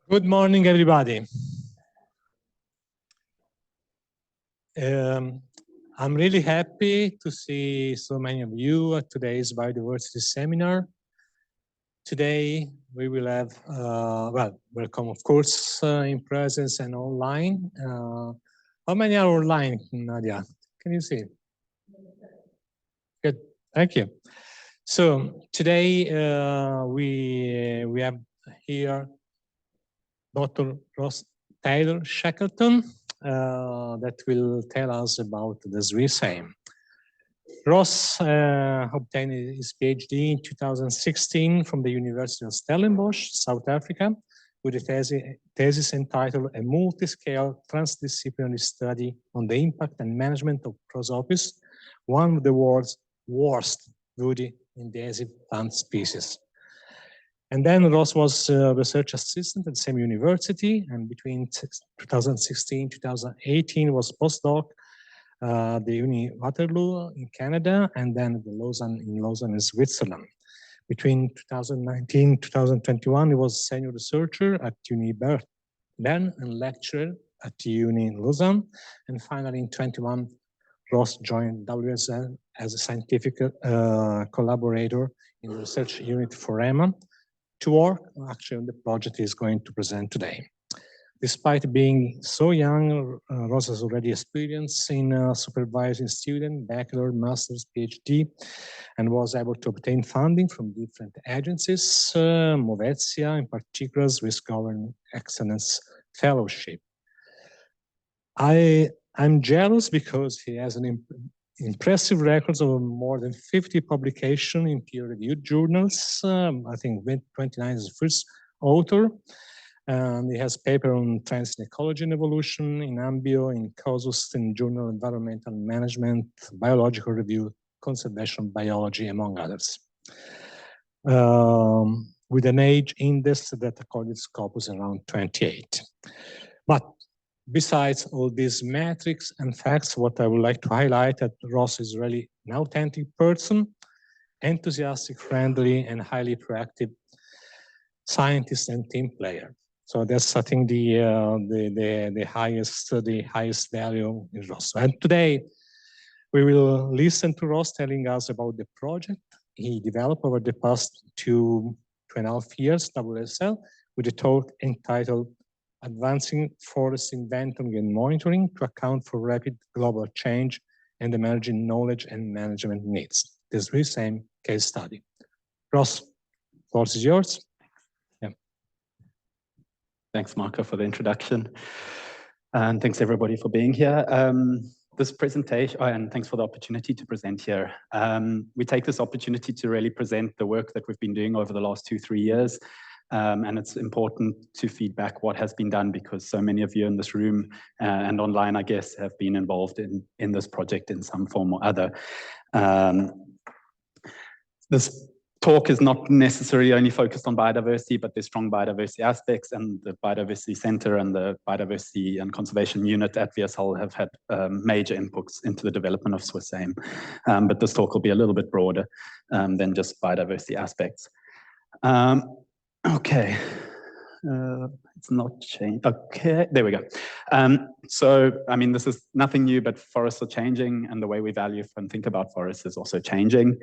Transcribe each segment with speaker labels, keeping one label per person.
Speaker 1: Good morning, everybody. I'm really happy to see so many of you at today's biodiversity seminar. Today, we will have, welcome, of course, in presence and online. How many are online, Nadia? Can you see? Good, thank you. So today, we have here Dr. Ross Taylor Shackleton that will tell us about the SwissAIM. Ross obtained his PhD in 2016 from the University of Stellenbosch, South Africa, with a thesis entitled A Multi-Scale Transdisciplinary Study on the Impact and Management of Prosopis, one of the world's worst woody invasive plant species. And then Ross was a research assistant at the same university, and between 2016 and 2018 was postdoc the Uni Waterloo in Canada, and then in Lausanne in Switzerland. Between 2019 and 2021, he was senior researcher at Uni Bern and lecturer at Uni Lausanne. And finally, in 2021, Ross joined WSL as a scientific collaborator in the research unit for EMA to work actually on the project he's going to present today. Despite being so young, Ross has already experience in supervising students, bachelor, master's, PhD, and was able to obtain funding from different agencies, Movezia in particular, Swiss Government Excellence Fellowship. I'm jealous because he has an impressive records of more than 50 publications in peer-reviewed journals. I think 29 is the first author. And he has paper on trends in ecology and evolution, in Ambio, in Causus, in Journal Environmental Management, Biological Review, Conservation Biology, among others. With an age index that according to Scopus around 28. But besides all these metrics and facts, what I would like to highlight that Ross is really an authentic person, enthusiastic, friendly, and highly proactive scientist and team player. So that's, I think, the highest value in Ross. And today, we will listen to Ross telling us about the project he developed over the past two and a half years, WSL, with a talk entitled Advancing Forest Inventory and Monitoring to Account for Rapid Global Change and Emerging Knowledge and Management Needs. This is the same case study. Ross, the floor is yours. Yeah.
Speaker 2: Thanks, Marco, for the introduction. And thanks, everybody, for being here. This presentation, and thanks for the opportunity to present here. We take this opportunity to really present the work that we've been doing over the last 2-3 years. And it's important to feedback what has been done because so many of you in this room and online, I guess, have been involved in this project in some form or other. This talk is not necessarily only focused on biodiversity, but there's strong biodiversity aspects, and the Biodiversity Center and the Biodiversity and Conservation Unit at VSL have had major inputs into the development of SwissAIM. But this talk will be a little bit broader than just biodiversity aspects. Okay, it's not changed. Okay, there we go. So, I mean, this is nothing new, but forests are changing, and the way we value and think about forests is also changing.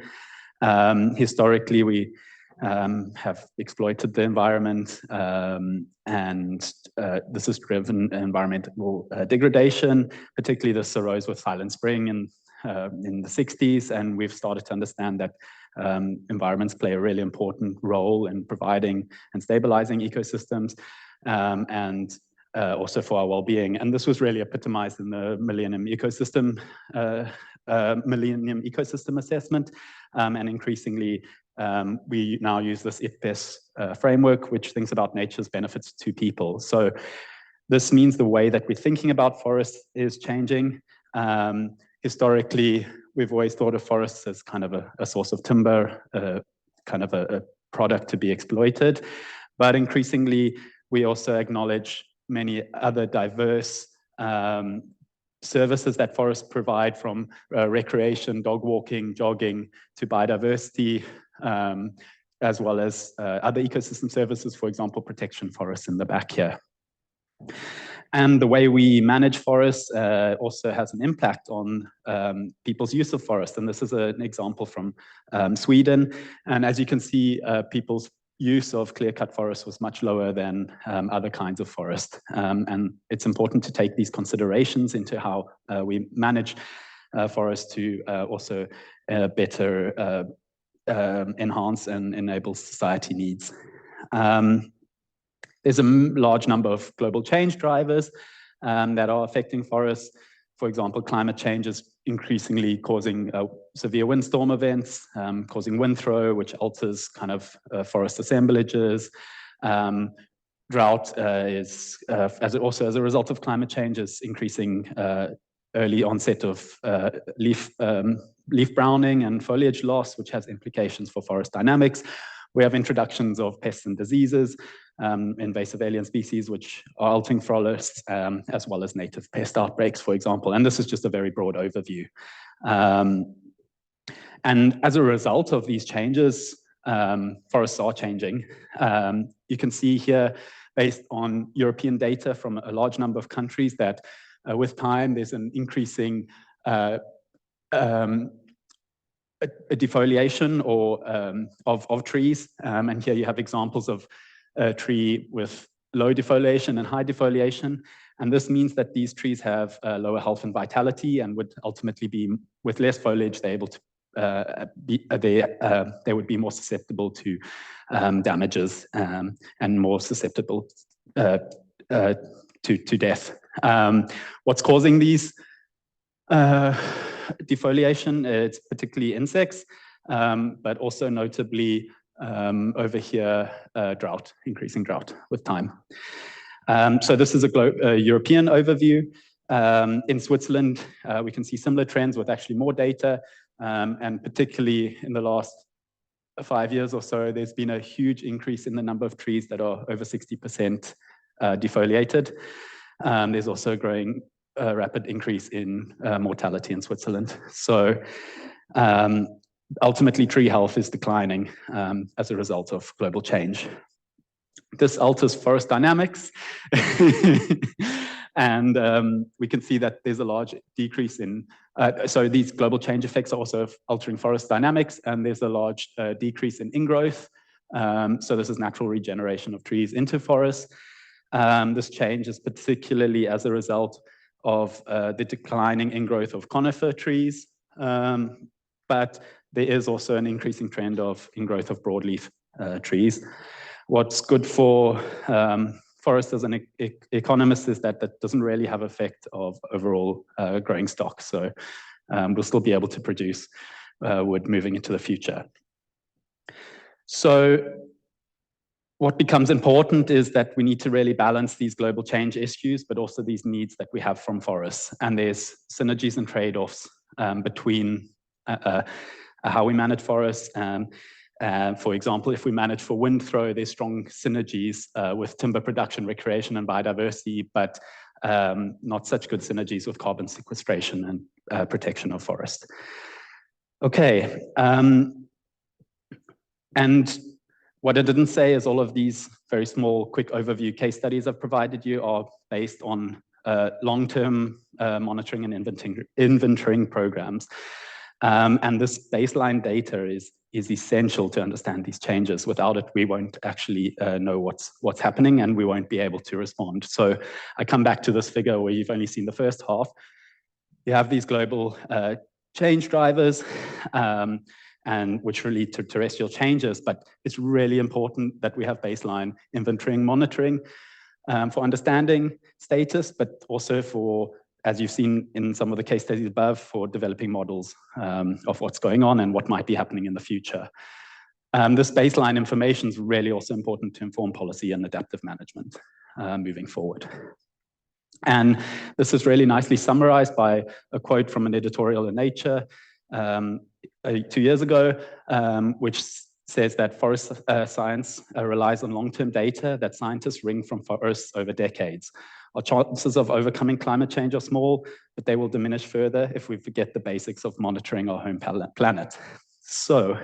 Speaker 2: Historically, we have exploited the environment, and this has driven environmental degradation. Particularly, this arose with Silent Spring in the 60s, and we've started to understand that environments play a really important role in providing and stabilizing ecosystems, and also for our well-being. And this was really epitomized in the Millennium Ecosystem Assessment, and increasingly we now use this IPBES framework, which thinks about nature's benefits to people. So this means the way that we're thinking about forests is changing. Historically, we've always thought of forests as kind of a source of timber, kind of a product to be exploited. But increasingly, we also acknowledge many other diverse services that forests provide, from recreation, dog walking, jogging, to biodiversity, as well as other ecosystem services, for example, protection forests in the back here. And the way we manage forests also has an impact on people's use of forest. And this is an example from Sweden. And as you can see, people's use of clear-cut forests was much lower than other kinds of forest. And it's important to take these considerations into how we manage forests to also better enhance and enable society needs. There's a large number of global change drivers that are affecting forests. For example, climate change is increasingly causing severe windstorm events, causing wind throw, which alters kind of forest assemblages. Drought is, also as a result of climate change, is increasing early onset of leaf browning and foliage loss, which has implications for forest dynamics. We have introductions of pests and diseases, invasive alien species, which are altering forests, as well as native pest outbreaks, for example. And this is just a very broad overview. And as a result of these changes, forests are changing. You can see here, based on European data from a large number of countries, that with time, there's an increasing a defoliation or of trees, and here you have examples of a tree with low defoliation and high defoliation, and this means that these trees have lower health and vitality, and would ultimately be, with less foliage, they're able to they would be more susceptible to damages and more susceptible to death. What's causing these defoliation? It's particularly insects, but also notably over here, drought, increasing drought with time. So this is a European overview. In Switzerland, we can see similar trends with actually more data, and particularly in the last 5 years or so, there's been a huge increase in the number of trees that are over 60% defoliated. There's also a growing rapid increase in mortality in Switzerland. So ultimately, tree health is declining as a result of global change. This alters forest dynamics. And we can see that there's a large decrease in, so these global change effects are also altering forest dynamics, and there's a large decrease in ingrowth. So this is natural regeneration of trees into forests. This change is particularly as a result of the declining ingrowth of conifer trees, but there is also an increasing trend of ingrowth of broadleaf trees. What's good for forests as an economist is that that doesn't really have effect of overall growing stock. So we'll still be able to produce wood moving into the future. So what becomes important is that we need to really balance these global change issues, but also these needs that we have from forests. And there's synergies and trade-offs between how we manage forests. For example, if we manage for wind throw, there's strong synergies with timber production, recreation, and biodiversity, but not such good synergies with carbon sequestration and protection of forest. Okay, and what I didn't say is all of these very small, quick overview case studies I've provided you are based on long-term monitoring and inventorying programs. And this baseline data is essential to understand these changes. Without it, we won't actually know what's happening, and we won't be able to respond. So I come back to this figure where you've only seen the first half. You have these global change drivers, and which relate to terrestrial changes, but it's really important that we have baseline inventorying monitoring for understanding status, but also for, as you've seen in some of the case studies above, for developing models of what's going on and what might be happening in the future. This baseline information is really also important to inform policy and adaptive management moving forward. And this is really nicely summarized by a quote from an editorial in Nature 2 years ago, which says that forest science relies on long-term data that scientists wring from forests over decades. Our chances of overcoming climate change are small, but they will diminish further if we forget the basics of monitoring our home planet. So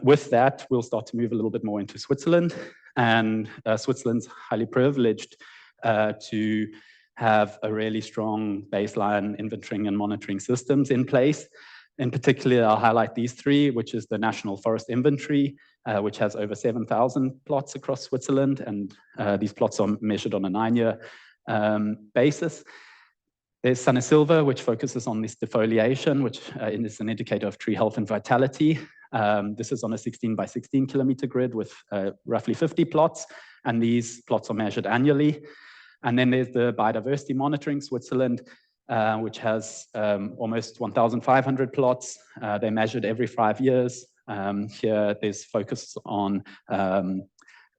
Speaker 2: With that, we'll start to move a little bit more into Switzerland, and Switzerland's highly privileged to have a really strong baseline inventorying and monitoring systems in place. In particular, I'll highlight these three, which is the National Forest Inventory, which has over 7,000 plots across Switzerland, and these plots are measured on a 9-year basis. There's SwissAIM, which focuses on this defoliation, which is an indicator of tree health and vitality. This is on a 16 by 16 kilometer grid with roughly 50 plots, and these plots are measured annually. And then there's the Biodiversity Monitoring Switzerland, which has almost 1,500 plots. They're measured every 5 years. Here there's focus on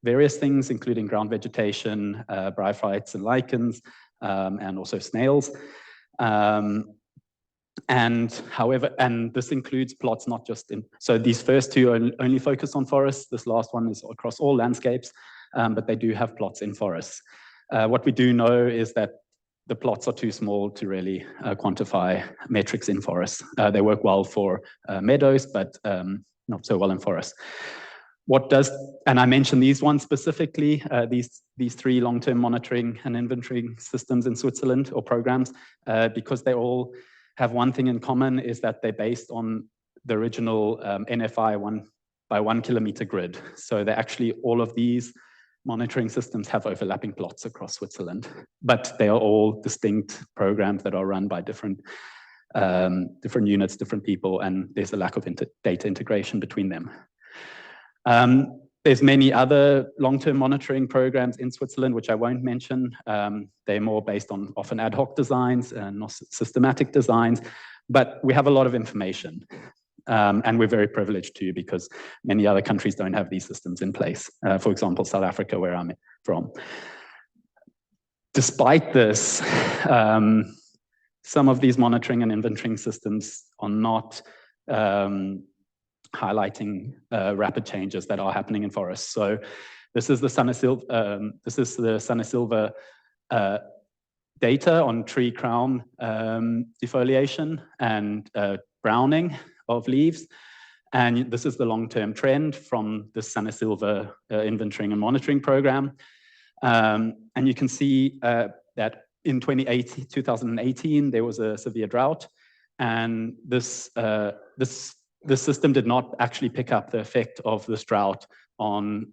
Speaker 2: various things, including ground vegetation, bryophytes and lichens, and also snails. And this includes plots not just in, so these first two only focus on forests. This last one is across all landscapes, but they do have plots in forests. What we do know is that the plots are too small to really quantify metrics in forests. They work well for meadows, but not so well in forests. And I mentioned these ones specifically, these three long-term monitoring and inventorying systems in Switzerland, or programs, because they all have one thing in common, is that they're based on the original NFI 1 by 1 kilometer grid. So they actually, all of these monitoring systems have overlapping plots across Switzerland, but they are all distinct programs that are run by different units, different people, and there's a lack of data integration between them. There's many other long-term monitoring programs in Switzerland, which I won't mention. They're more based on often ad hoc designs and not systematic designs, but we have a lot of information. And we're very privileged too, because many other countries don't have these systems in place. For example, South Africa, where I'm from. Despite this, some of these monitoring and inventorying systems are not highlighting rapid changes that are happening in forests. So this is the SwissAIM data on tree crown defoliation and browning of leaves. And this is the long-term trend from the SwissAIM inventorying and monitoring program. And you can see that in 2018, there was a severe drought, and this system did not actually pick up the effect of this drought on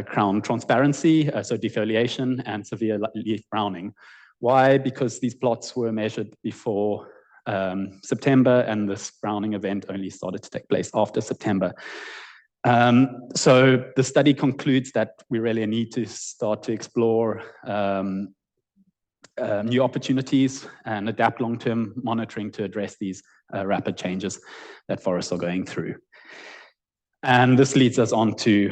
Speaker 2: crown transparency, so defoliation and severe leaf browning. Why? Because these plots were measured before September, and this browning event only started to take place after September. So the study concludes that we really need to start to explore new opportunities and adapt long-term monitoring to address these rapid changes that forests are going through. And this leads us on to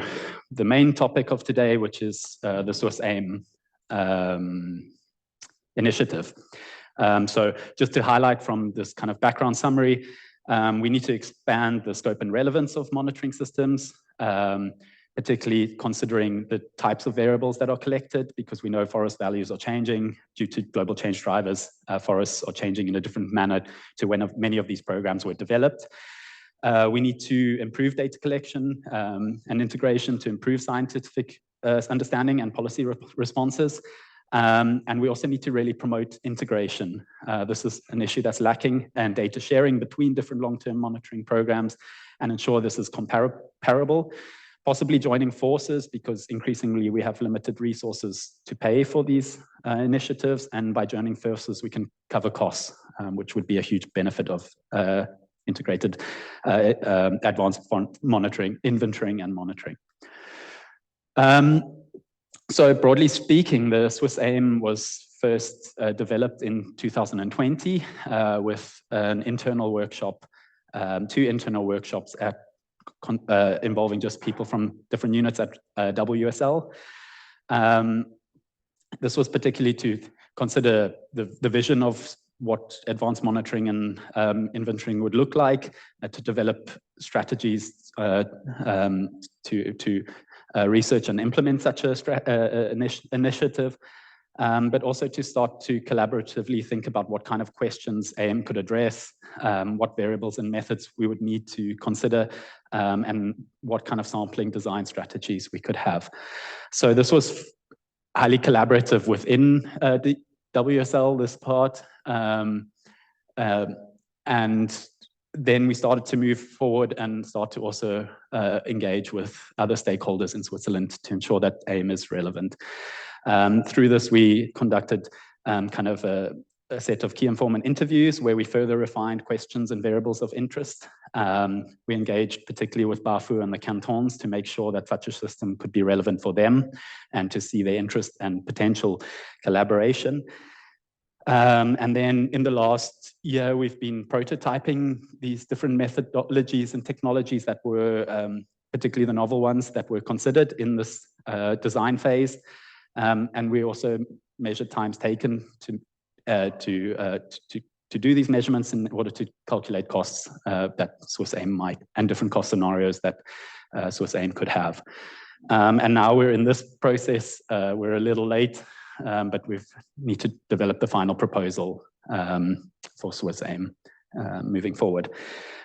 Speaker 2: the main topic of today, which is the SwissAIM initiative. So just to highlight from this kind of background summary, we need to expand the scope and relevance of monitoring systems, particularly considering the types of variables that are collected, because we know forest values are changing due to global change drivers. Forests are changing in a different manner to when many of these programs were developed. We need to improve data collection and integration to improve scientific understanding and policy responses. And we also need to really promote integration. This is an issue that's lacking, and data sharing between different long-term monitoring programs, and ensure this is comparable, possibly joining forces, because increasingly we have limited resources to pay for these initiatives, and by joining forces we can cover costs, which would be a huge benefit of integrated advanced monitoring, inventorying and monitoring. So broadly speaking, the SwissAIM was first developed in 2020 with an internal workshop, 2 internal workshops involving just people from different units at WSL. This was particularly to consider the vision of what advanced monitoring and inventorying would look like, to develop strategies to research and implement such a initiative, but also to start to collaboratively think about what kind of questions AIM could address, what variables and methods we would need to consider, and what kind of sampling design strategies we could have. So this was highly collaborative within the WSL, this part. And then we started to move forward and start to also engage with other stakeholders in Switzerland to ensure that AIM is relevant. Through this, we conducted kind of a set of key informant interviews where we further refined questions and variables of interest. We engaged particularly with BAFU and the cantons to make sure that such a system could be relevant for them and to see their interest and potential collaboration. And then in the last year, we've been prototyping these different methodologies and technologies that were, particularly the novel ones that were considered in this design phase. And we also measured times taken to do these measurements in order to calculate costs that SwissAIM might, and different cost scenarios that SwissAIM could have. And now we're in this process. We're a little late, but we need to develop the final proposal for SwissAIM moving forward.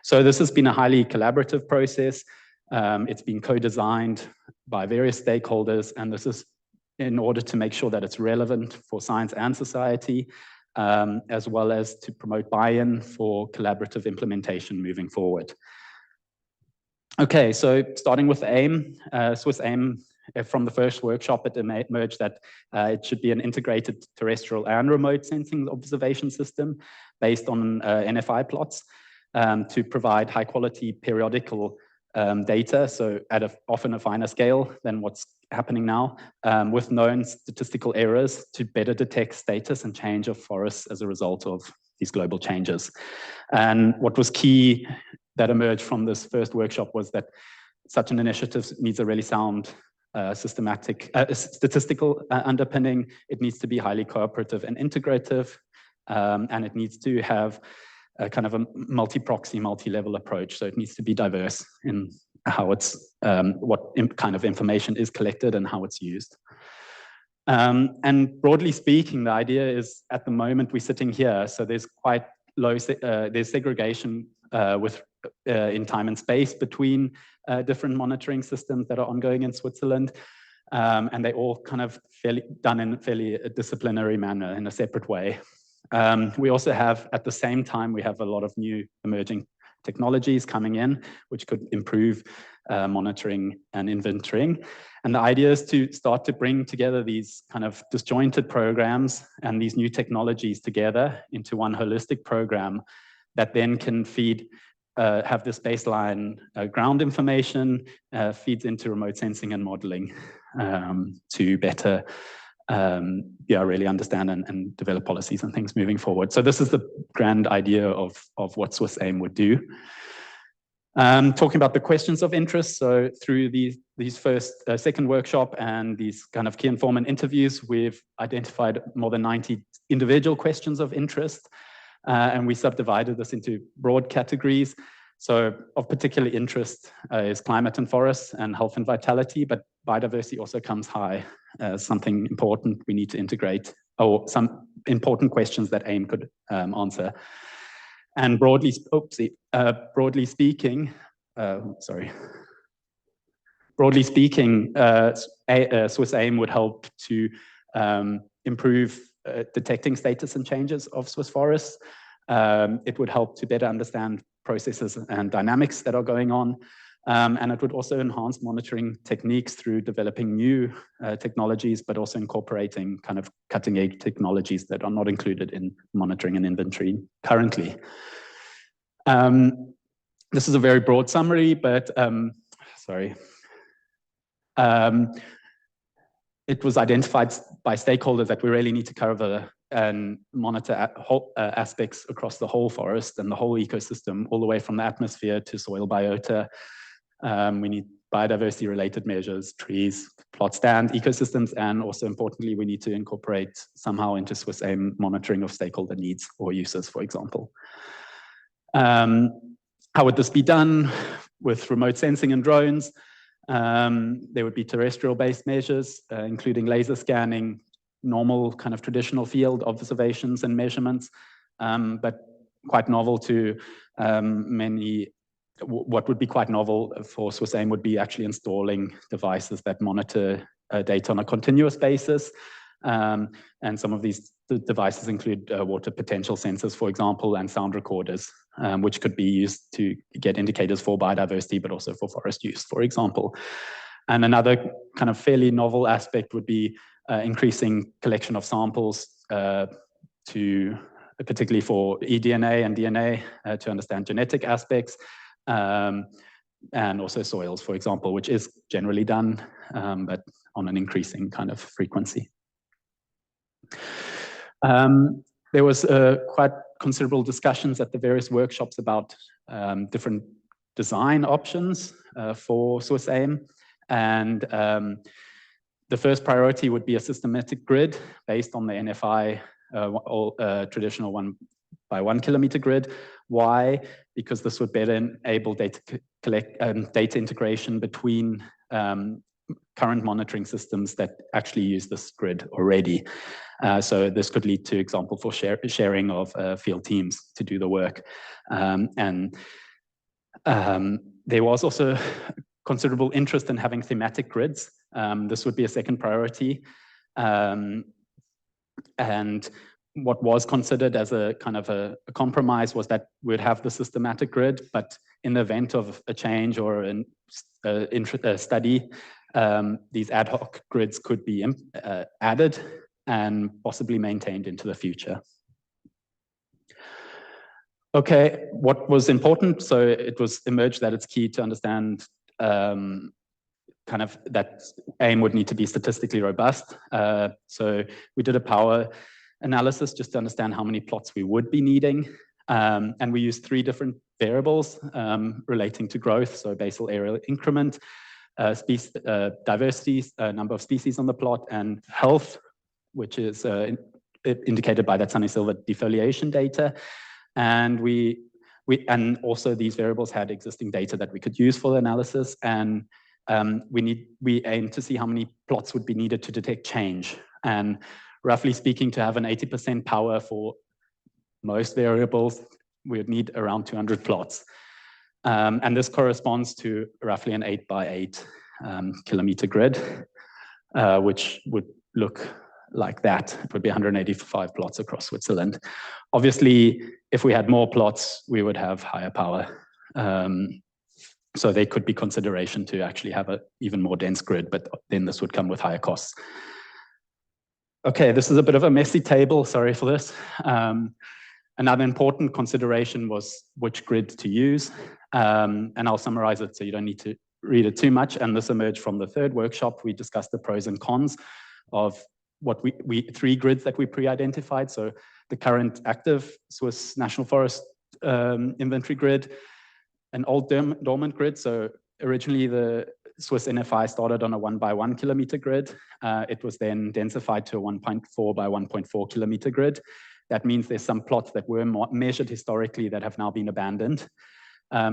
Speaker 2: So this has been a highly collaborative process. It's been co-designed by various stakeholders, and this is in order to make sure that it's relevant for science and society, as well as to promote buy-in for collaborative implementation moving forward. Okay, so starting with AIM, SwissAIM, from the first workshop, it emerged that it should be an integrated terrestrial and remote sensing observation system based on NFI plots to provide high quality periodical data, so at often a finer scale than what's happening now, with known statistical errors to better detect status and change of forests as a result of these global changes. And what was key that emerged from this first workshop was that such an initiative needs a really sound statistical underpinning. It needs to be highly cooperative and integrative, and it needs to have a kind of a multi-proxy, multi-level approach. So it needs to be diverse in how it's, what kind of information is collected and how it's used. And broadly speaking, the idea is at the moment we're sitting here, so there's quite low, there's segregation in time and space between different monitoring systems that are ongoing in Switzerland. And they all kind of done in a fairly disciplinary manner in a separate way. We also have, at the same time, we have a lot of new emerging technologies coming in, which could improve monitoring and inventorying. And the idea is to start to bring together these kind of disjointed programs and these new technologies together into one holistic program that then can feed, have this baseline ground information, feeds into remote sensing and modeling to better really understand and develop policies and things moving forward. So this is the grand idea of what SwissAIM would do. Talking about the questions of interest, so through these second workshop and these kind of key informant interviews, we've identified more than 90 individual questions of interest, and we subdivided this into broad categories. So of particular interest is climate and forests and health and vitality, but biodiversity also comes high as something important we need to integrate, or some important questions that AIM could answer. And broadly speaking, SwissAIM would help to improve detecting status and changes of Swiss forests. It would help to better understand processes and dynamics that are going on. And it would also enhance monitoring techniques through developing new technologies, but also incorporating kind of cutting-edge technologies that are not included in monitoring and inventory currently. This is a very broad summary, but it was identified by stakeholders that we really need to cover and monitor aspects across the whole forest and the whole ecosystem, all the way from the atmosphere to soil biota. We need biodiversity-related measures, trees, plot stand, ecosystems, and also importantly, we need to incorporate somehow into SwissAIM monitoring of stakeholder needs or uses, for example. How would this be done? With remote sensing and drones. There would be terrestrial-based measures, including laser scanning, normal kind of traditional field observations and measurements, but quite novel to what would be quite novel for SwissAIM would be actually installing devices that monitor data on a continuous basis. And some of these devices include water potential sensors, for example, and sound recorders, which could be used to get indicators for biodiversity, but also for forest use, for example. And another kind of fairly novel aspect would be increasing collection of samples particularly for eDNA and DNA to understand genetic aspects, and also soils, for example, which is generally done, but on an increasing kind of frequency. There was quite considerable discussions at the various workshops about different design options for SwissAIM, and the first priority would be a systematic grid based on the NFI traditional 1 by 1 kilometer grid. Why? Because this would better enable data integration between current monitoring systems that actually use this grid already. So this could lead to example for sharing of field teams to do the work. And there was also considerable interest in having thematic grids. This would be a second priority. And what was considered as a kind of a compromise was that we'd have the systematic grid, but in the event of a change or a study, these ad hoc grids could be added and possibly maintained into the future. Okay, what was important? So it was emerged that it's key to understand kind of that AIM would need to be statistically robust. So we did a power analysis just to understand how many plots we would be needing. And we used 3 different variables relating to growth, so basal areal increment, diversity, number of species on the plot, and health, which is indicated by that sunny silver defoliation data. And and also these variables had existing data that we could use for the analysis. And we aimed to see how many plots would be needed to detect change. And roughly speaking, to have an 80% power for most variables, we would need around 200 plots. And this corresponds to roughly an 8 by 8 kilometer grid, which would look like that. It would be 185 plots across Switzerland. Obviously, if we had more plots, we would have higher power. So there could be consideration to actually have an even more dense grid, but then this would come with higher costs. Okay, this is a bit of a messy table, sorry for this. Another important consideration was which grid to use. And I'll summarize it so you don't need to read it too much. And this emerged from the third workshop. We discussed the pros and cons of what 3 grids that we pre-identified. So the current active Swiss National Forest inventory grid, an old dormant grid. So originally the Swiss NFI started on a 1 by 1 kilometer grid. It was then densified to a 1.4 by 1.4 kilometer grid. That means there's some plots that were measured historically that have now been abandoned.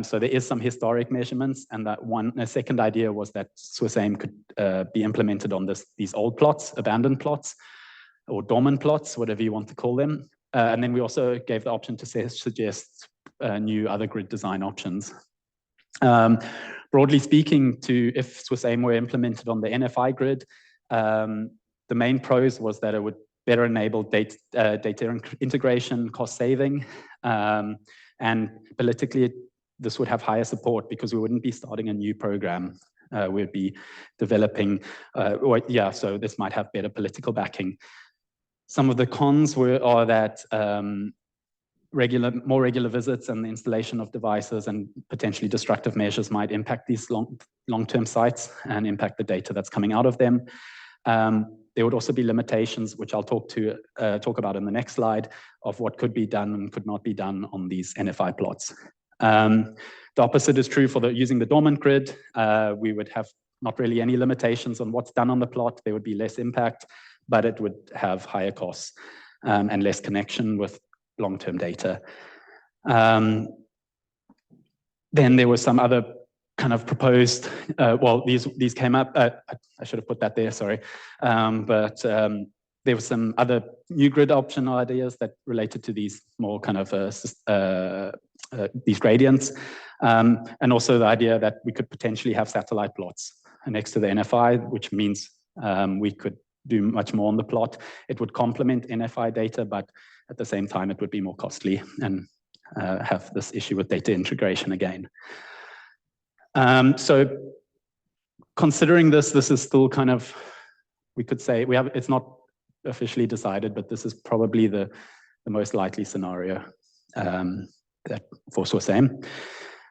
Speaker 2: So there is some historic measurements, and a second idea was that SwissAIM could be implemented on these old plots, abandoned plots, or dormant plots, whatever you want to call them. And then we also gave the option to suggest new other grid design options. Broadly speaking, if SwissAIM were implemented on the NFI grid, the main pros was that it would better enable data integration, cost saving, and politically, this would have higher support because we wouldn't be starting a new program. We'd be developing, so this might have better political backing. Some of the cons are that more regular visits and the installation of devices and potentially destructive measures might impact these long-term sites and impact the data that's coming out of them. There would also be limitations, which I'll talk about in the next slide, of what could be done and could not be done on these NFI plots. The opposite is true for using the dormant grid. We would have not really any limitations on what's done on the plot. There would be less impact, but it would have higher costs and less connection with long-term data. Then there was some other kind of proposed, these came up, I should have put that there, sorry. there were some other new grid option ideas that related to these more kind of these gradients, and also the idea that we could potentially have satellite plots next to the NFI, which means we could do much more on the plot. It would complement NFI data, but at the same time, it would be more costly and have this issue with data integration again. So considering this is still kind of, we could say, it's not officially decided, but this is probably the most likely scenario that for SwissAIM,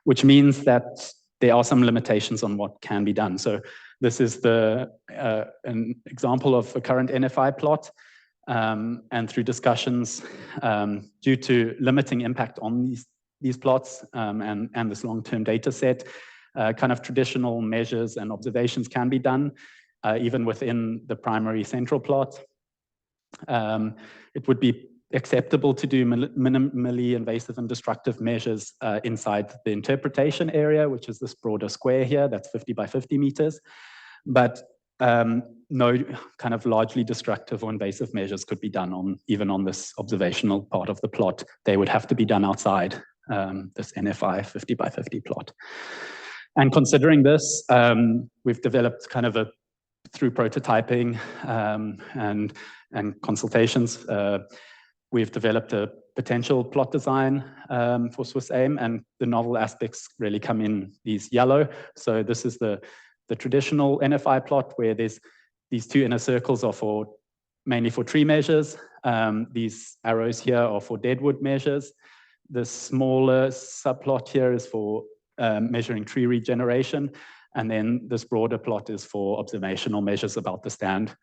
Speaker 2: which means that there are some limitations on what can be done. So this is an example of a current NFI plot, and through discussions, due to limiting impact on these plots and this long-term data set, kind of traditional measures and observations can be done, even within the primary central plot. It would be acceptable to do minimally invasive and destructive measures inside the interpretation area, which is this broader square here, that's 50 by 50 meters. But no kind of largely destructive or invasive measures could be done even on this observational part of the plot. They would have to be done outside this NFI 50 by 50 plot. And considering this, we've developed kind of through prototyping and consultations, we've developed a potential plot design for SwissAIM, and the novel aspects really come in these yellow. So this is the traditional NFI plot where there's these two inner circles are mainly for tree measures. These arrows here are for deadwood measures. The smaller subplot here is for measuring tree regeneration. And then this broader plot is for observational measures about the stand.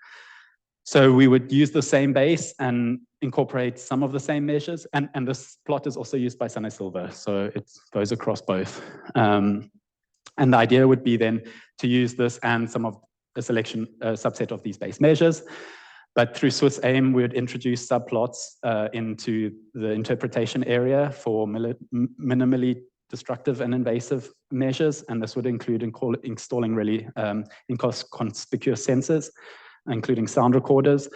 Speaker 2: So we would use the same base and incorporate some of the same measures. And this plot is also used by Sun Silver, so it goes across both. And the idea would be then to use this and some of a subset of these base measures. But through SwissAIM, we would introduce subplots into the interpretation area for minimally destructive and invasive measures. And this would include installing really inconspicuous sensors, including sound recorders,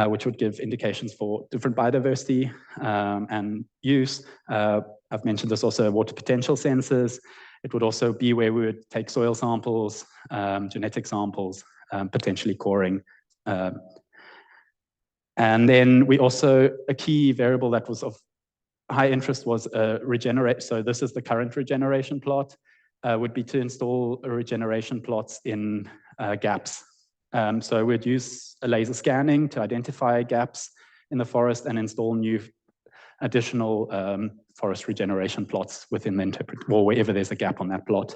Speaker 2: which would give indications for different biodiversity and use. I've mentioned this also, water potential sensors. It would also be where we would take soil samples, genetic samples, potentially coring. And then we also, a key variable that was of high interest was regenerate. So this is the current regeneration plot, would be to install regeneration plots in gaps. So we'd use a laser scanning to identify gaps in the forest and install new additional forest regeneration plots within the or wherever there's a gap on that plot.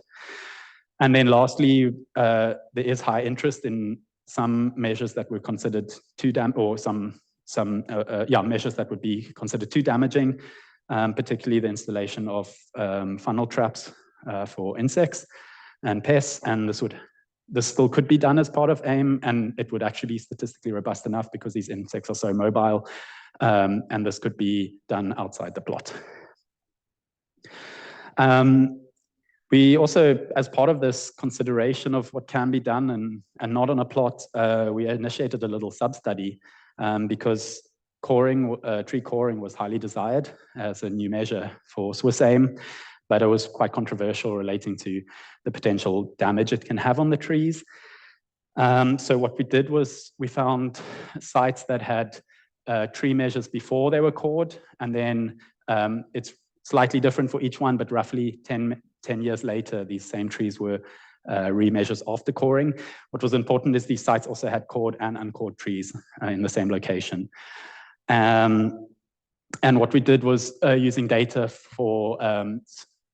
Speaker 2: And then lastly, there is high interest in some measures that were considered too measures that would be considered too damaging, particularly the installation of funnel traps for insects and pests. And this still could be done as part of AIM, and it would actually be statistically robust enough because these insects are so mobile, and this could be done outside the plot. We also, as part of this consideration of what can be done and not on a plot, we initiated a little sub-study because tree coring was highly desired as a new measure for SwissAIM, but it was quite controversial relating to the potential damage it can have on the trees. So what we did was we found sites that had tree measures before they were cored, and then it's slightly different for each one, but roughly 10 years later, these same trees were remeasures after coring. What was important is these sites also had cored and uncored trees in the same location. And what we did was using data for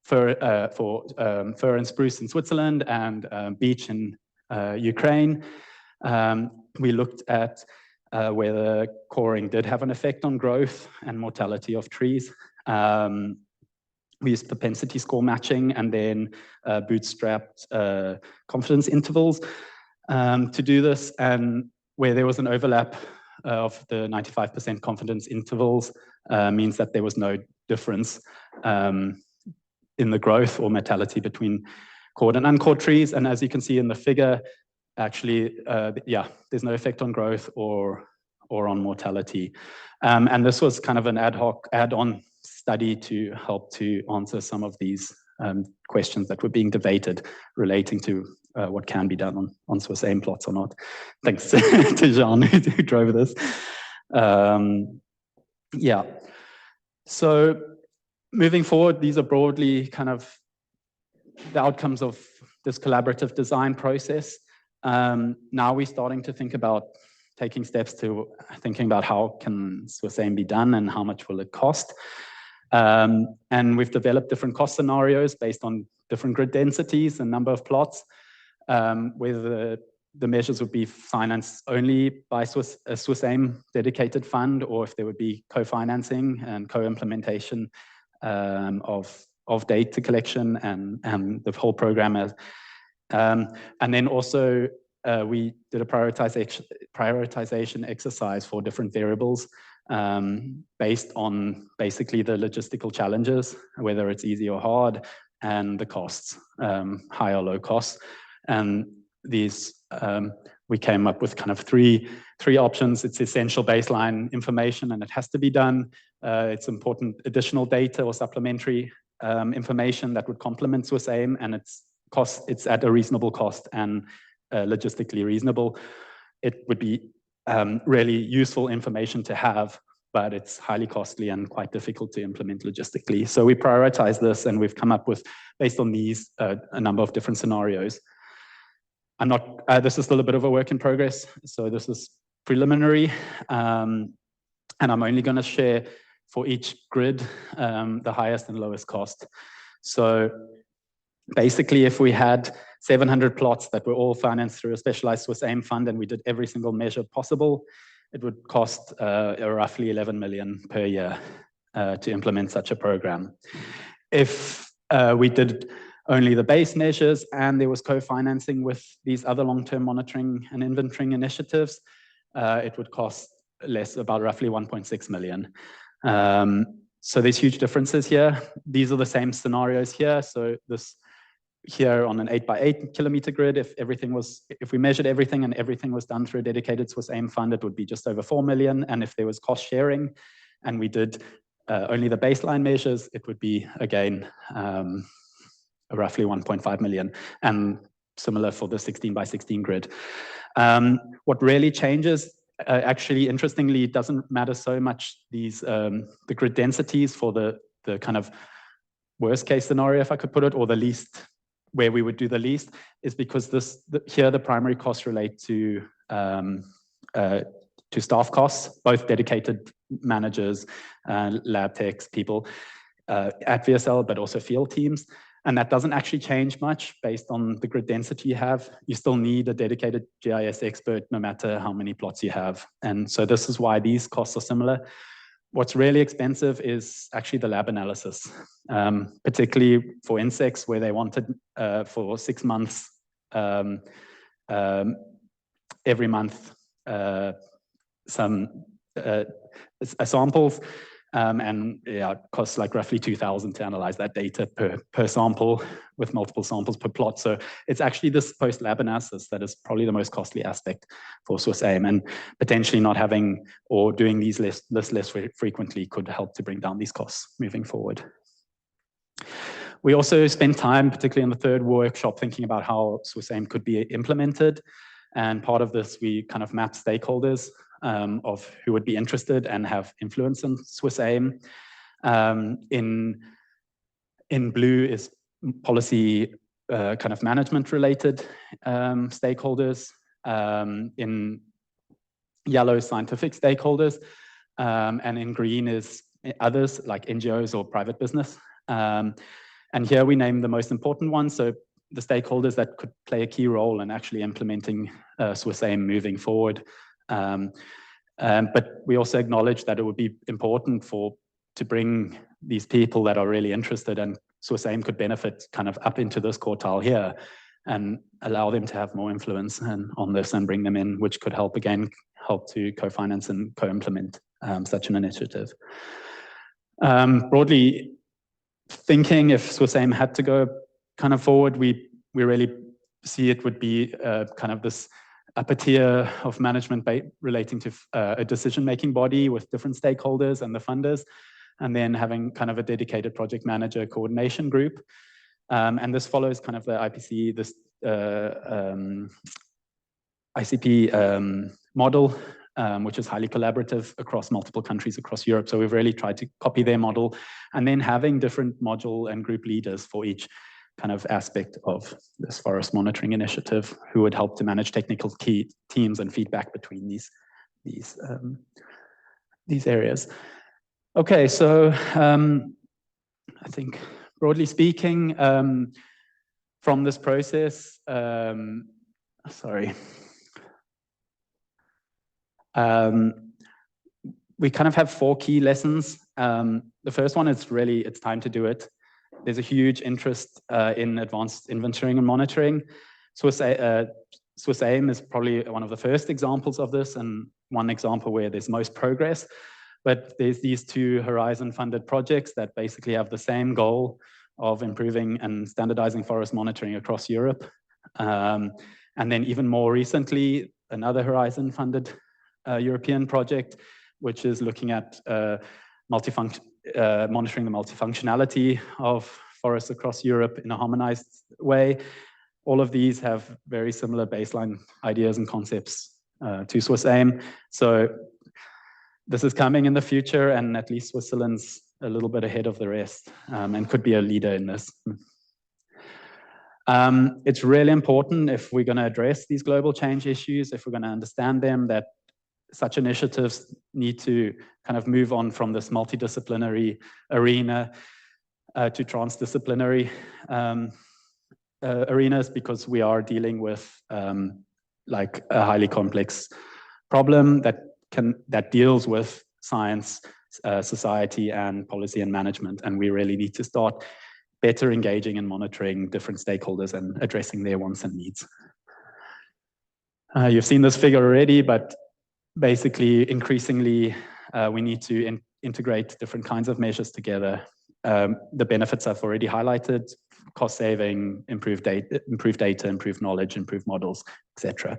Speaker 2: fir and spruce in Switzerland and beech in Ukraine. We looked at whether coring did have an effect on growth and mortality of trees. We used propensity score matching and then bootstrapped confidence intervals to do this. And where there was an overlap of the 95% confidence intervals means that there was no difference in the growth or mortality between cored and uncored trees. And as you can see in the figure, actually, there's no effect on growth or or on mortality. And this was kind of an ad hoc add-on study to help to answer some of these questions that were being debated relating to what can be done on SwissAIM plots or not. Thanks to Jean who drove this. Yeah. So moving forward, these are broadly kind of the outcomes of this collaborative design process. Now we're starting to think about taking steps to thinking about how can SwissAIM be done and how much will it cost. And we've developed different cost scenarios based on different grid densities and number of plots, whether the measures would be financed only by a SwissAIM dedicated fund, or if there would be co-financing and co-implementation of data collection and the whole program. And then also we did a prioritization exercise for different variables based on basically the logistical challenges, whether it's easy or hard, and the costs, high or low costs. And these, we came up with kind of three options. It's essential baseline information, and it has to be done. It's important additional data or supplementary information that would complement SwissAIM, and it's at a reasonable cost and logistically reasonable. It would be really useful information to have, but it's highly costly and quite difficult to implement logistically. So we prioritize this, and we've come up with, based on these, a number of different scenarios. This is still a bit of a work in progress, so this is preliminary, and I'm only going to share for each grid the highest and lowest cost. So basically, if we had 700 plots that were all financed through a specialized SwissAIM fund, and we did every single measure possible, it would cost roughly 11 million per year to implement such a program. If we did only the base measures and there was co-financing with these other long-term monitoring and inventorying initiatives, it would cost less, about roughly 1.6 million. So there's huge differences here. These are the same scenarios here. So this here on an 8x8 kilometer grid, if we measured everything and everything was done through a dedicated SwissAIM fund, it would be just over 4 million. And if there was cost sharing and we did only the baseline measures, it would be again roughly 1.5 million, and similar for the 16x16 grid. What really changes, actually, interestingly, it doesn't matter so much these the grid densities for the kind of worst case scenario, if I could put it, or the least, where we would do the least, is because here the primary costs relate to staff costs, both dedicated managers, lab techs, people at VSL, but also field teams. And that doesn't actually change much based on the grid density you have. You still need a dedicated GIS expert no matter how many plots you have. And so this is why these costs are similar. What's really expensive is actually the lab analysis, particularly for insects, where they wanted for 6 months, every month, some samples. And yeah, it costs like roughly 2,000 to analyze that data per sample with multiple samples per plot. So it's actually this post-lab analysis that is probably the most costly aspect for SwissAIM, and potentially not having or doing these less frequently could help to bring down these costs moving forward. We also spent time, particularly in the third workshop, thinking about how SwissAIM could be implemented. And part of this, we kind of mapped stakeholders of who would be interested and have influence in SwissAIM. In blue is policy kind of management related stakeholders. In yellow, scientific stakeholders. And in green is others like NGOs or private business. And here we name the most important ones. So the stakeholders that could play a key role in actually implementing SwissAIM moving forward. But we also acknowledge that it would be important to bring these people that are really interested, and SwissAIM could benefit kind of up into this quartile here and allow them to have more influence on this and bring them in, which could help to co-finance and co-implement such an initiative. Broadly thinking, if SwissAIM had to go kind of forward, we really see it would be kind of this upper tier of management relating to a decision-making body with different stakeholders and the funders, and then having kind of a dedicated project manager coordination group. And this follows kind of the IPC, this ICP model, which is highly collaborative across multiple countries across Europe. So we've really tried to copy their model, and then having different module and group leaders for each kind of aspect of this forest monitoring initiative, who would help to manage technical key teams and feedback between these areas. Okay, so I think broadly speaking, from this process, we kind of have 4 key lessons. The first one is really, it's time to do it. There's a huge interest in advanced inventorying and monitoring. SwissAIM is probably one of the first examples of this, and one example where there's most progress. But there's these 2 Horizon-funded projects that basically have the same goal of improving and standardizing forest monitoring across Europe. And then even more recently, another Horizon-funded European project, which is looking at monitoring the multifunctionality of forests across Europe in a harmonized way. All of these have very similar baseline ideas and concepts to SwissAIM. So this is coming in the future, and at least Switzerland's a little bit ahead of the rest, and could be a leader in this. It's really important, if we're going to address these global change issues, if we're going to understand them, that such initiatives need to kind of move on from this multidisciplinary arena to transdisciplinary arenas, because we are dealing with like a highly complex problem that deals with science, society, and policy and management. And we really need to start better engaging and monitoring different stakeholders and addressing their wants and needs. You've seen this figure already, but basically, increasingly, we need to integrate different kinds of measures together. The benefits I've already highlighted: cost saving, improved data, improved knowledge, improved models, etc.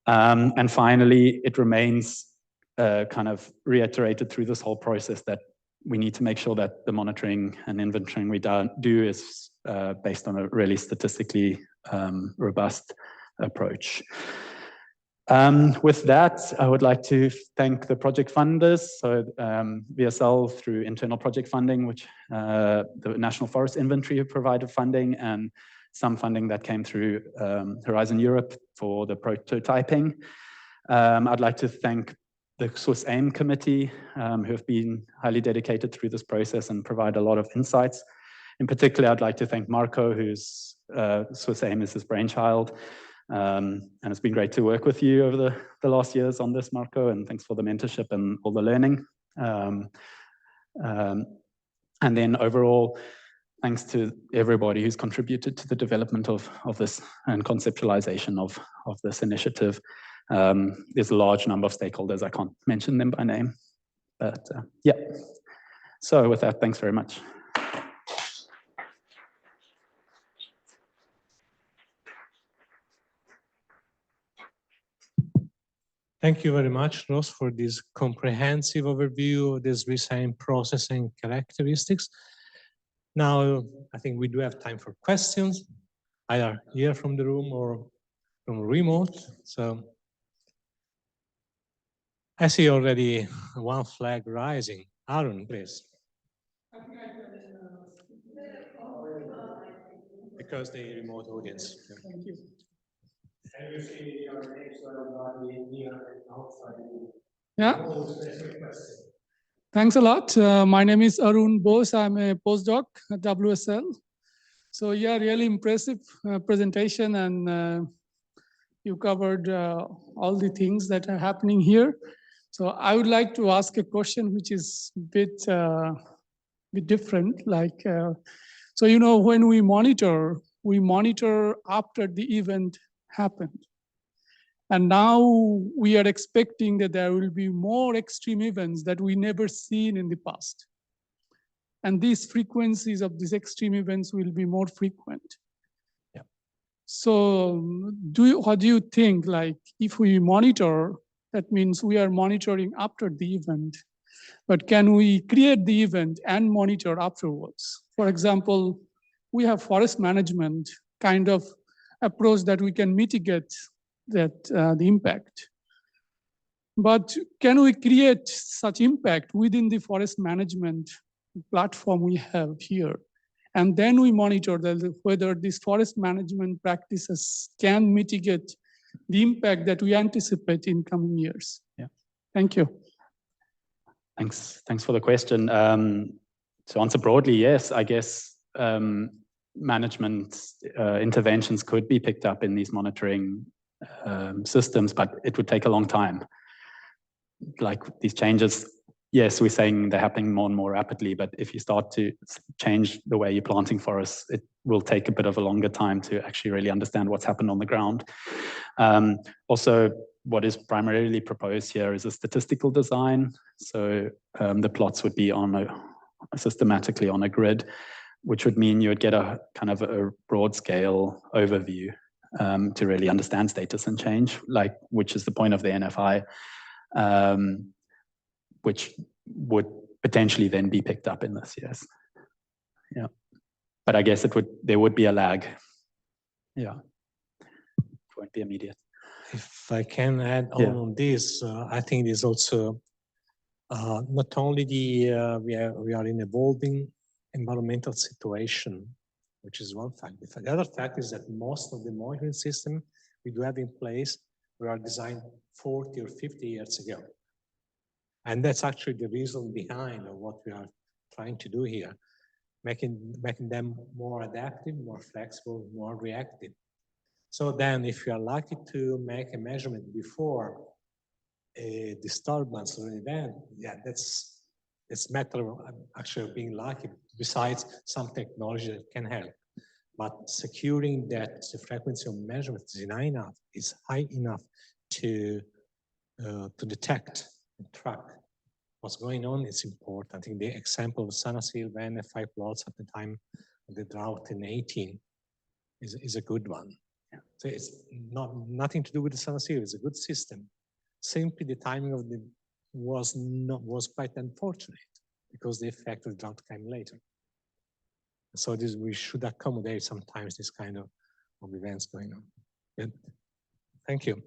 Speaker 2: And finally, it remains kind of reiterated through this whole process that we need to make sure that the monitoring and inventorying we do is based on a really statistically robust approach. With that, I would like to thank the project funders, so VSL through internal project funding, which the National Forest Inventory provided funding, and some funding that came through Horizon Europe for the prototyping. I'd like to thank the SwissAIM committee, who have been highly dedicated through this process and provide a lot of insights. In particular, I'd like to thank Marco, who's SwissAIM is his brainchild. And it's been great to work with you over the last years on this, Marco, and thanks for the mentorship and all the learning. And then overall, thanks to everybody who's contributed to the development of this and conceptualization of this initiative. There's a large number of stakeholders. I can't mention them by name, but yeah. So with that, thanks very much.
Speaker 1: Thank you very much, Ross, for this comprehensive overview of this SwissAIM processing characteristics. Now, I think we do have time for questions, either here from the room or from remote. So I see already one flag rising. Aaron, please. Because the remote audience.
Speaker 3: Thank you.
Speaker 1: And you see your names are near and outside.
Speaker 3: Yeah. Thanks a lot. My name is Arun Bose. I'm a postdoc at WSL. So yeah, really impressive presentation, and you covered all the things that are happening here. So I would like to ask a question which is a bit different. Like, so you know, when we monitor after the event happened. And now we are expecting that there will be more extreme events that we never seen in the past. And these frequencies of these extreme events will be more frequent.
Speaker 2: Yeah.
Speaker 3: So what do you think, like if we monitor, that means we are monitoring after the event, but can we create the event and monitor afterwards? For example, we have forest management kind of approach that we can mitigate that the impact. But can we create such impact within the forest management platform we have here? And then we monitor whether these forest management practices can mitigate the impact that we anticipate in coming years.
Speaker 2: Yeah.
Speaker 3: Thank you.
Speaker 2: Thanks for the question. To answer broadly, yes, I guess management interventions could be picked up in these monitoring systems, but it would take a long time. Like these changes, yes, we're saying they're happening more and more rapidly, but if you start to change the way you're planting forests, it will take a bit of a longer time to actually really understand what's happened on the ground. Also, what is primarily proposed here is a statistical design. So the plots would be on systematically on a grid, which would mean you would get a kind of a broad scale overview to really understand status and change, like which is the point of the NFI. Which would potentially then be picked up in this, yes. Yeah, but I guess there would be a lag. Yeah, it won't be immediate.
Speaker 1: If I can add on this, I think there's also not only we are in evolving environmental situation, which is one fact. The other fact is that most of the monitoring system we do have in place were designed 40 or 50 years ago. And that's actually the reason behind what we are trying to do here, making them more adaptive, more flexible, more reactive. So then if you are lucky to make a measurement before a disturbance or an event, yeah, that's a matter of actually being lucky, besides some technology that can help. But securing that the frequency of measurement is high enough to detect and track what's going on is important. I think the example of Sanasil, NFI plots at the time of the drought in 18 is a good one. Yeah. So it's nothing to do with the Sanasil, it's a good system. Simply the timing of the was quite unfortunate because the effect of the drought came later. So we should accommodate sometimes this kind of events going on. Good. Thank you.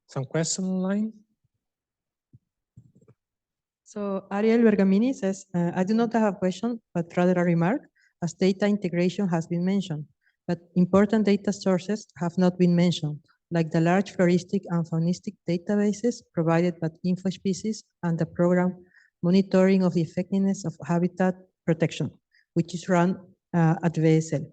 Speaker 1: Some question online?
Speaker 4: So Ariel Bergamini says, I do not have a question, but rather a remark, as data integration has been mentioned, but important data sources have not been mentioned, like the large floristic and faunistic databases provided by InfoSpecies and the program Monitoring of the Effectiveness of Habitat Protection, which is run at VSL.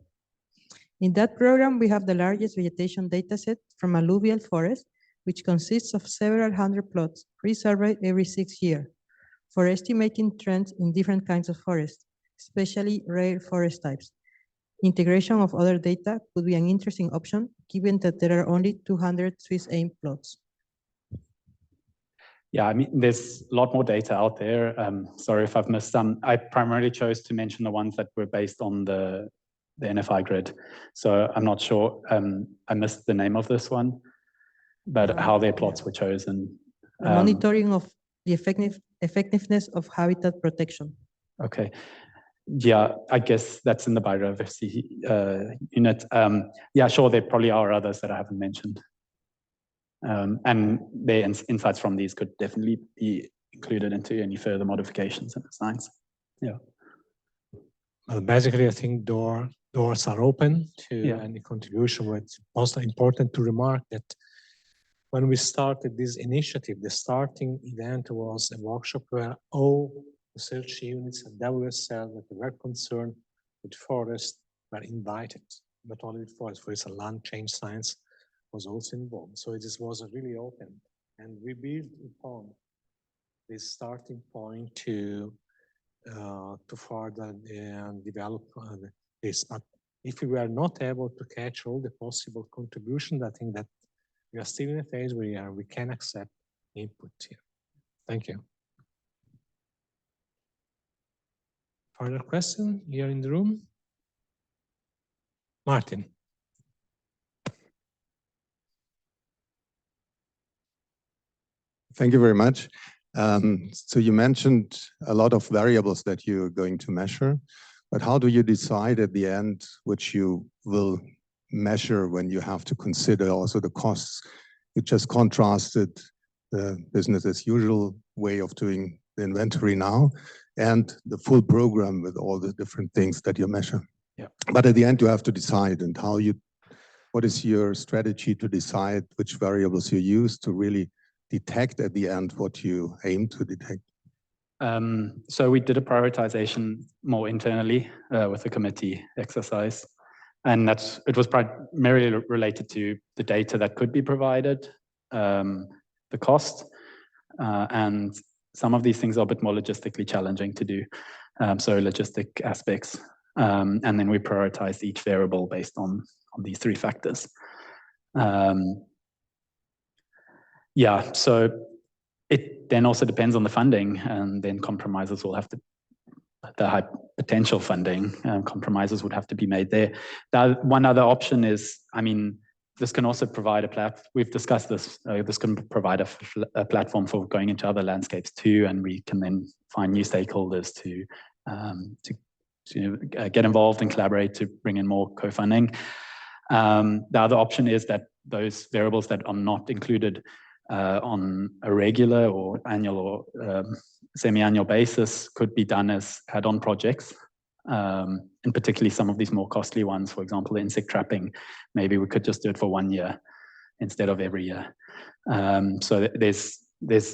Speaker 4: In that program, we have the largest vegetation dataset from alluvial forest, which consists of several hundred plots, resurveyed every 6 years, for estimating trends in different kinds of forests, especially rare forest types. Integration of other data could be an interesting option, given that there are only 200 SwissAIM plots.
Speaker 2: Yeah, I mean, there's a lot more data out there. Sorry if I've missed some. I primarily chose to mention the ones that were based on the NFI grid. So I'm not sure, I missed the name of this one, but how their plots were chosen.
Speaker 4: Monitoring of the effectiveness of habitat protection.
Speaker 2: Okay. Yeah, I guess that's in the biodiversity unit. Yeah, sure, there probably are others that I haven't mentioned. And the insights from these could definitely be included into any further modifications in the science. Yeah.
Speaker 1: Well, basically, I think doors are open to any contribution. It's most important to remark that when we started this initiative, the starting event was a workshop where all research units at WSL that were concerned with forest were invited, not only with forest, for instance, land change science was also involved. So this was really open, and we built upon this starting point to further develop this. But if we were not able to catch all the possible contributions, I think that we are still in a phase where we can accept input here. Thank you. Further question here in the room? Martin.
Speaker 5: Thank you very much. So you mentioned a lot of variables that you're going to measure, but how do you decide at the end which you will measure when you have to consider also the costs? You just contrasted the business as usual way of doing the inventory now and the full program with all the different things that you measure.
Speaker 2: Yeah.
Speaker 5: But at the end you have to decide, and what is your strategy to decide which variables you use to really detect at the end what you aim to detect?
Speaker 2: So we did a prioritization more internally with the committee exercise, and it was primarily related to the data that could be provided, the cost, and some of these things are a bit more logistically challenging to do, so logistic aspects, and then we prioritized each variable based on these three factors. Yeah, so it then also depends on the funding, and then compromises will have to, the high potential funding, compromises would have to be made there. One other option is, I mean, this can also provide a platform. We've discussed this. This can provide a platform for going into other landscapes too, and we can then find new stakeholders to get involved and collaborate to bring in more co-funding. The other option is that those variables that are not included on a regular or annual or semi-annual basis could be done as add-on projects, and particularly some of these more costly ones, for example, the insect trapping. Maybe we could just do it for 1 year instead of every year. So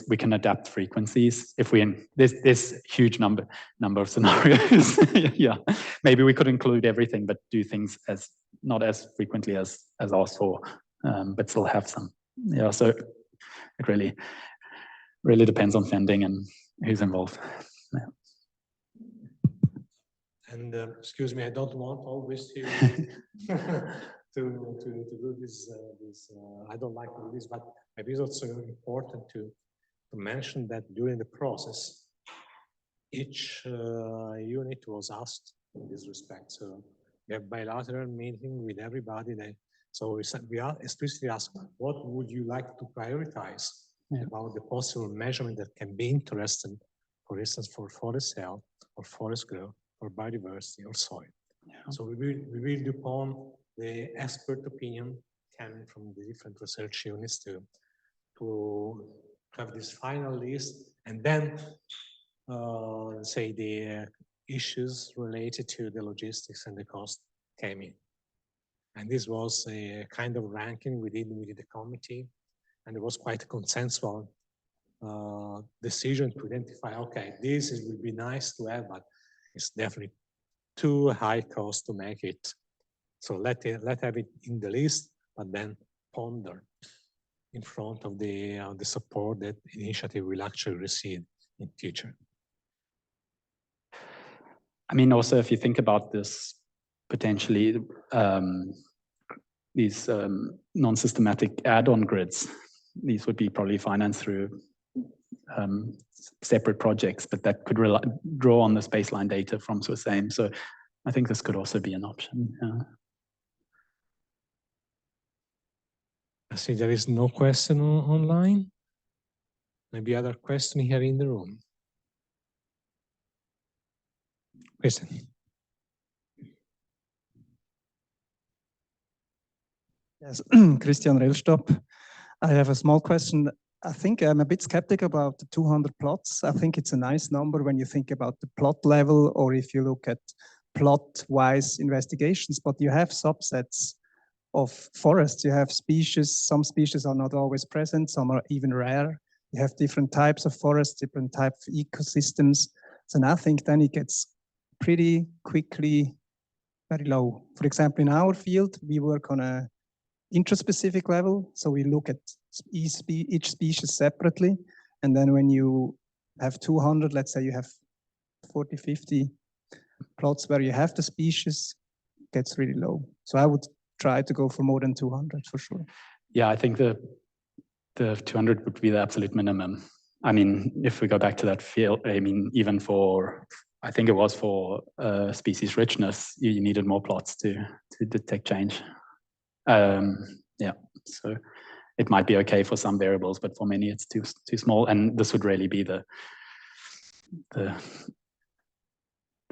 Speaker 2: we can adapt frequencies if there's huge number of scenarios. Yeah, maybe we could include everything, but do things not as frequentfrequently as asked for, but still have some. Yeah, so it really depends on funding and who's involved. Yeah.
Speaker 1: And excuse me, I don't want always to do this. I don't like to do this, but maybe it's also important to mention that during the process, each unit was asked in this respect. So we have bilateral meeting with everybody. So we are explicitly asked, what would you like to prioritize about the possible measurement that can be interesting, for instance, for forest health or forest growth or biodiversity or soil. Yeah. So we will depend upon the expert opinion coming from the different research units to have this final list, and then say the issues related to the logistics and the cost came in. And this was a kind of ranking we did the committee, and it was quite a consensual decision to identify, okay, this will be nice to have, but it's definitely too high cost to make it. So let have it in the list, but then ponder in front of the support that initiative will actually receive in future.
Speaker 2: I mean, also if you think about this, potentially these non-systematic add-on grids, these would be probably financed through separate projects, but that could draw on this baseline data from SwissAIM. So I think this could also be an option. Yeah.
Speaker 1: I see there is no question online. Maybe other question here in the room. Question.
Speaker 6: Yes, Christian Rellstopp. I have a small question. I think I'm a bit skeptical about the 200 plots. I think it's a nice number when you think about the plot level, or if you look at plot-wise investigations, but you have subsets of forests. You have species, some species are not always present, some are even rare. You have different types of forests, different types of ecosystems. So I think then it gets pretty quickly very low. For example, in our field, we work on a intraspecific level. So we look at each species separately. And then when you have 200, let's say you have 40, 50 plots where you have the species, it gets really low. So I would try to go for more than 200 for sure.
Speaker 2: Yeah, I think the 200 would be the absolute minimum. I mean, if we go back to that field, I mean, even for, I think it was for species richness, you needed more plots to detect change. Yeah, so it might be okay for some variables, but for many it's too small. And this would really be the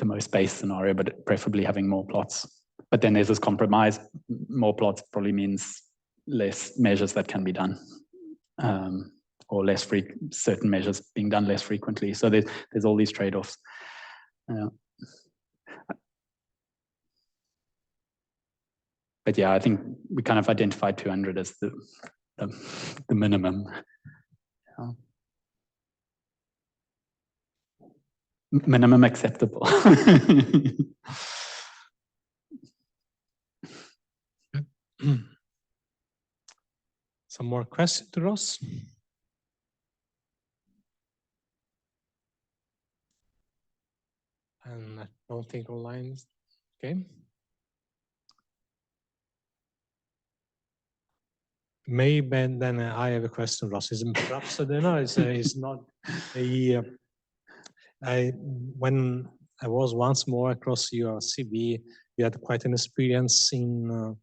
Speaker 2: most base scenario, but preferably having more plots. But then there's this compromise. More plots probably means less measures that can be done, or certain measures being done less frequently. So there's all these trade-offs. But yeah, I think we kind of identified 200 as the minimum. Yeah. Minimum acceptable.
Speaker 1: Some more questions to Ross? And I don't think online is okay. Maybe then I have a question, Ross. Perhaps I don't know. It's not a. When I was once more across your CV, you had quite an experience in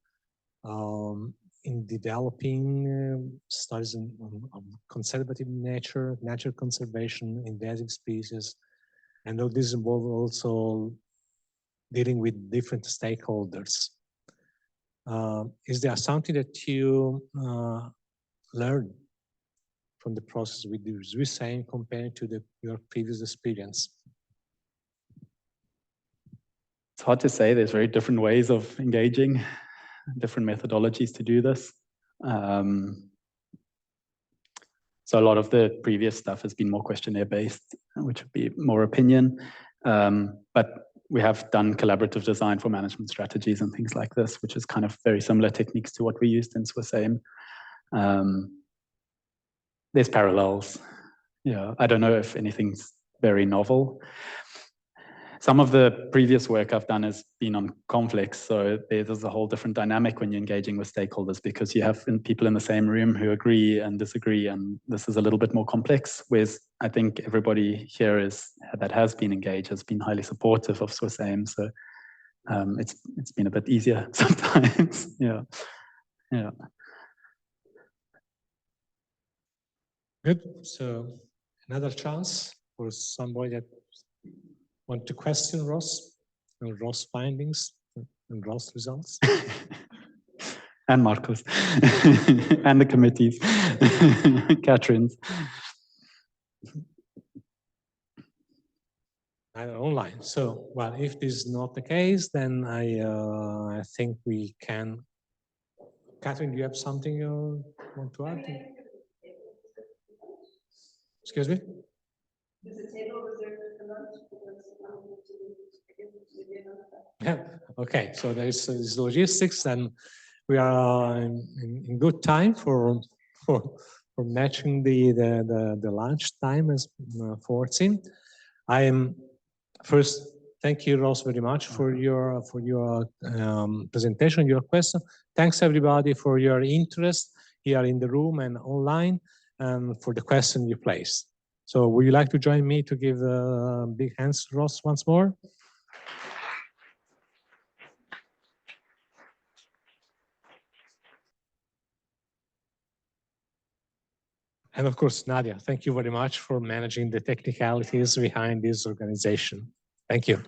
Speaker 1: developing studies on conservative nature conservation, invasive species, and all this involves also dealing with different stakeholders. Is there something that you learned from the process with the SwissAIM compared to your previous experience?
Speaker 2: It's hard to say. There's very different ways of engaging, different methodologies to do this. So a lot of the previous stuff has been more questionnaire based, which would be more opinion. But we have done collaborative design for management strategies and things like this, which is kind of very similar techniques to what we used in SwissAIM. There's parallels. Yeah, I don't know if anything's very novel. Some of the previous work I've done has been on conflicts, so there's a whole different dynamic when you're engaging with stakeholders, because you have people in the same room who agree and disagree, and this is a little bit more complex, whereas I think everybody here that has been engaged has been highly supportive of SwissAIM, so it's been a bit easier sometimes. Yeah.
Speaker 1: Good. So another chance for somebody that want to question Ross and Ross findings and Ross results.
Speaker 2: And Marcus. And the committees. Catherine's.
Speaker 1: Either online. So, well, if this is not the case, then I think we can. Catherine, do you have something you want to add? Excuse me? Is the table reserved for lunch? Yeah. Okay. So there's logistics, and we are in good time for matching the lunch time as 14. I am first. Thank you, Ross, very much for your presentation, your question. Thanks everybody for your interest here in the room and online, and for the question you placed. So would you like to join me to give big hands to Ross once more? And of course, Nadia, thank you very much for managing the technicalities behind this organization. Thank you.